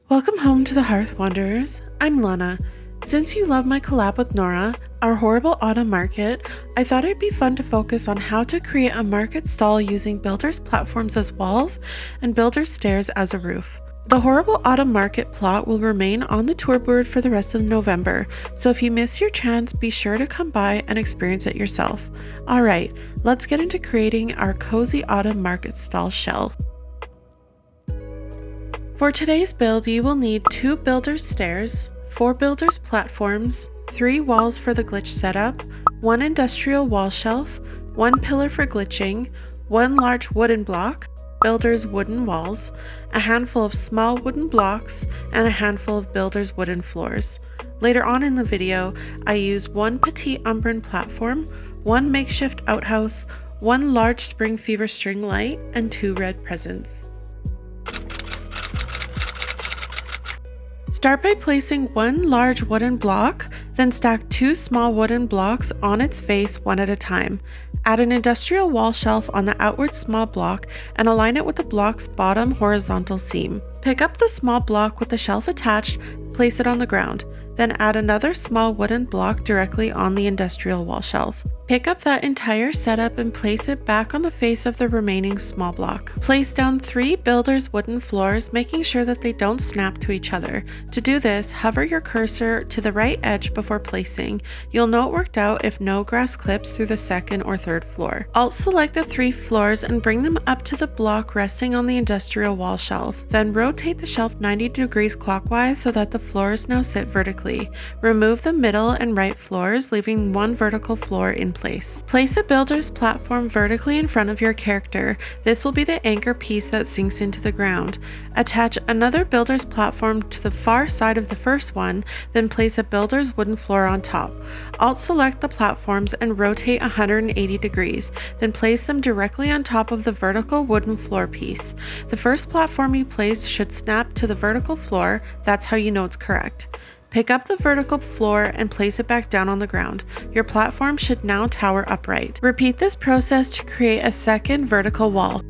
Welcome home to the Hearth Wanderers. I'm Lana. Since you love my collab with Nora, our horrible autumn market, I thought it'd be fun to focus on how to create a market stall using builders' platforms as walls and builders' stairs as a roof. The horrible autumn market plot will remain on the tour board for the rest of November, so if you miss your chance, be sure to come by and experience it yourself. Alright, let's get into creating our cozy autumn market stall shell. For today's build, you will need 2 builders' stairs, 4 builders' platforms, 3 walls for the glitch setup, 1 industrial wall shelf, 1 pillar for glitching, 1 large wooden block, builders' wooden walls, a handful of small wooden blocks, and a handful of builders' wooden floors. Later on in the video, I use 1 petite umbrine platform, 1 makeshift outhouse, 1 large spring fever string light, and 2 red presents. Start by placing 1 large wooden block, then stack 2 small wooden blocks on its face one at a time. Add an industrial wall shelf on the outward small block and align it with the block's bottom horizontal seam. Pick up the small block with the shelf attached, place it on the ground. Then add another small wooden block directly on the industrial wall shelf. Pick up that entire setup and place it back on the face of the remaining small block. Place down 3 builders' wooden floors, making sure that they don't snap to each other. To do this, hover your cursor to the right edge before placing. You'll know it worked out if no grass clips through the 2nd or 3rd floor. Alt-select the 3 floors and bring them up to the block resting on the industrial wall shelf. Then rotate the shelf 90 degrees clockwise so that the floors now sit vertically. Remove the middle and right floors, leaving 1 vertical floor in place. Place a builder's platform vertically in front of your character. This will be the anchor piece that sinks into the ground. Attach another builder's platform to the far side of the first one, then place a builder's wooden floor on top. Alt-select the platforms and rotate 180 degrees, then place them directly on top of the vertical wooden floor piece. The first platform you place should snap to the vertical floor. That's how you know it's correct. Pick up the vertical floor and place it back down on the ground. Your platform should now tower upright. Repeat this process to create a second vertical wall.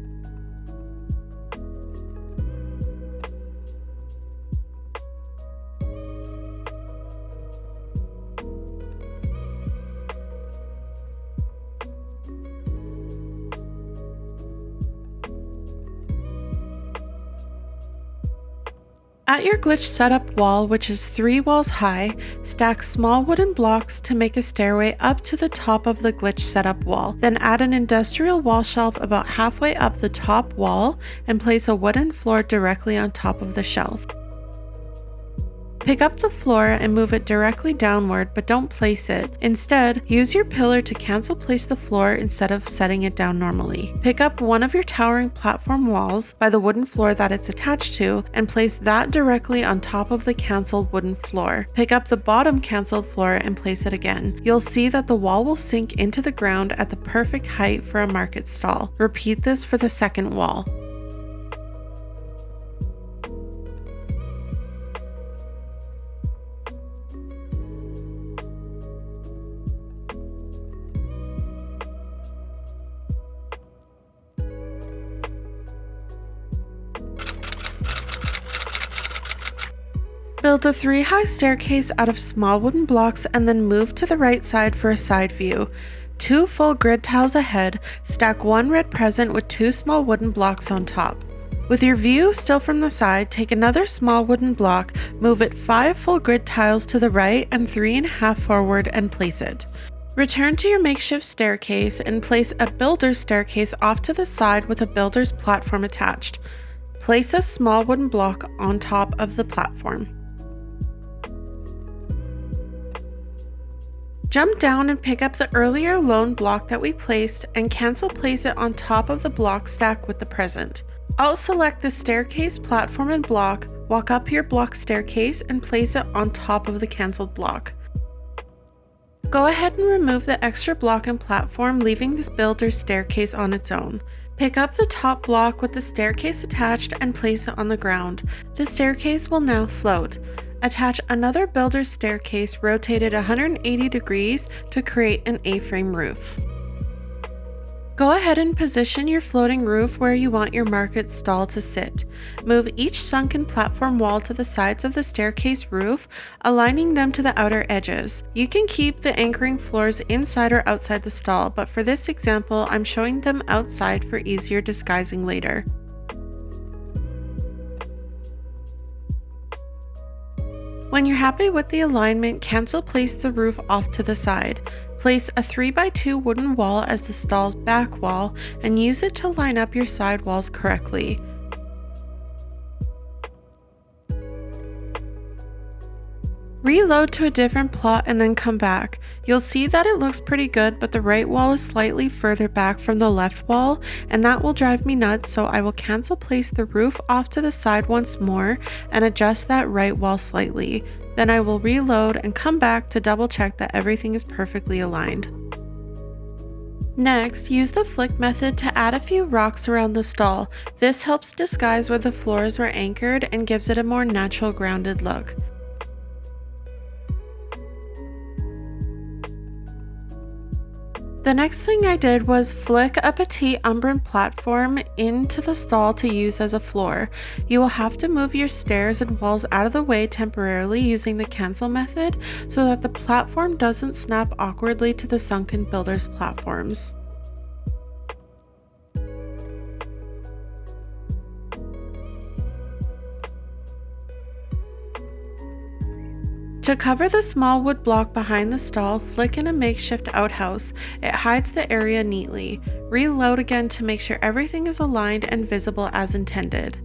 At your glitch setup wall, which is 3 walls high, stack small wooden blocks to make a stairway up to the top of the glitch setup wall. Then add an industrial wall shelf about halfway up the top wall and place a wooden floor directly on top of the shelf. Pick up the floor and move it directly downward, but don't place it. Instead, use your pillar to cancel place the floor instead of setting it down normally. Pick up one of your towering platform walls by the wooden floor that it's attached to and place that directly on top of the canceled wooden floor. Pick up the bottom canceled floor and place it again. You'll see that the wall will sink into the ground at the perfect height for a market stall. Repeat this for the second wall. Build a 3-high staircase out of small wooden blocks and then move to the right side for a side view. 2 full grid tiles ahead, stack 1 red present with 2 small wooden blocks on top. With your view still from the side, take another small wooden block, move it 5 full grid tiles to the right and 3.5 forward and place it. Return to your makeshift staircase and place a builder's staircase off to the side with a builder's platform attached. Place a small wooden block on top of the platform. Jump down and pick up the earlier lone block that we placed and cancel place it on top of the block stack with the present. Alt-select the staircase, platform, and block, walk up your block staircase and place it on top of the cancelled block. Go ahead and remove the extra block and platform, leaving this builder's staircase on its own. Pick up the top block with the staircase attached and place it on the ground. The staircase will now float. Attach another builder's staircase rotated 180 degrees to create an A-frame roof. Go ahead and position your floating roof where you want your market stall to sit. Move each sunken platform wall to the sides of the staircase roof, aligning them to the outer edges. You can keep the anchoring floors inside or outside the stall, but for this example, I'm showing them outside for easier disguising later. When you're happy with the alignment, cancel place the roof off to the side. Place a 3x2 wooden wall as the stall's back wall and use it to line up your side walls correctly. Reload to a different plot and then come back. You'll see that it looks pretty good, but the right wall is slightly further back from the left wall, and that will drive me nuts, so I will cancel place the roof off to the side once more and adjust that right wall slightly. Then I will reload and come back to double check that everything is perfectly aligned. Next, use the flick method to add a few rocks around the stall. This helps disguise where the floors were anchored and gives it a more natural grounded look. The next thing I did was flick a petite umbrine platform into the stall to use as a floor. You will have to move your stairs and walls out of the way temporarily using the cancel method so that the platform doesn't snap awkwardly to the sunken builders' platforms. To cover the small wood block behind the stall, flick in a makeshift outhouse. It hides the area neatly. Reload again to make sure everything is aligned and visible as intended.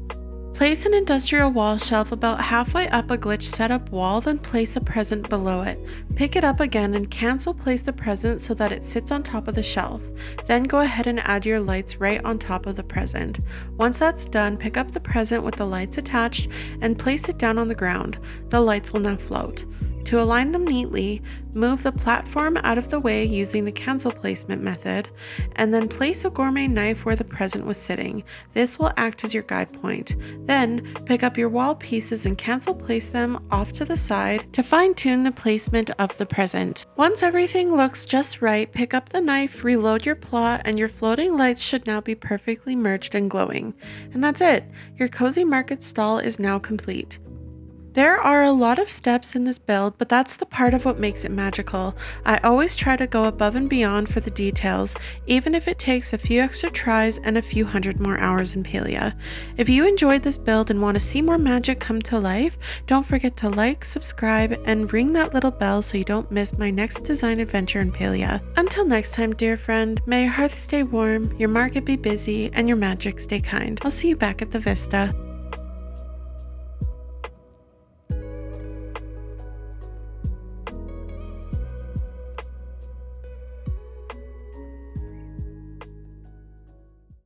Place an industrial wall shelf about halfway up a glitch setup wall, then place a present below it. Pick it up again and cancel place the present so that it sits on top of the shelf. Then go ahead and add your lights right on top of the present. Once that's done, pick up the present with the lights attached and place it down on the ground. The lights will now float. To align them neatly, move the platform out of the way using the cancel placement method, and then place a gourmet knife where the present was sitting. This will act as your guide point. Then, pick up your wall pieces and cancel place them off to the side to fine-tune the placement of the present. Once everything looks just right, pick up the knife, reload your plot, and your floating lights should now be perfectly merged and glowing. And that's it! Your cozy market stall is now complete. There are a lot of steps in this build, but that's the part of what makes it magical. I always try to go above and beyond for the details, even if it takes a few extra tries and a few hundred more hours in Palia. If you enjoyed this build and want to see more magic come to life, don't forget to like, subscribe, and ring that little bell so you don't miss my next design adventure in Palia. Until next time, dear friend, may your hearth stay warm, your market be busy, and your magic stay kind. I'll see you back at the Vista.